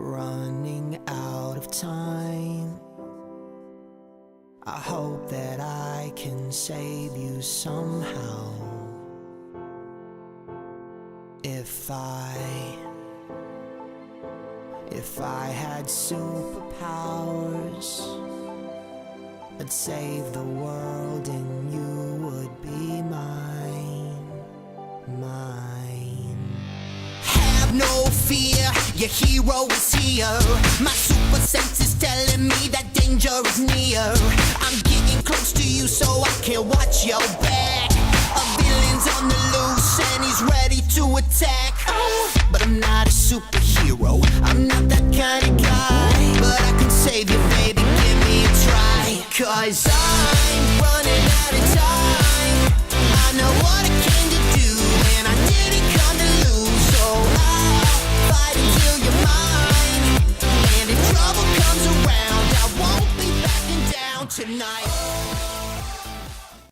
running out of time. I hope that I can save you somehow. If I had superpowers, I'd save the world and you would be mine, mine. Have no fear, your hero is here. My super sense is telling me that danger is near. I'm getting close to you so I can watch your back. A villain's on the loose and he's ready to attack. But I'm not a superhero, I'm not that kind of guy. But I can save you, baby, give me a try. 'Cause I'm running out of time. I know what I came to do and I didn't come to lose. So I'll fight until you're mine. And if trouble comes around, I won't be backing down tonight.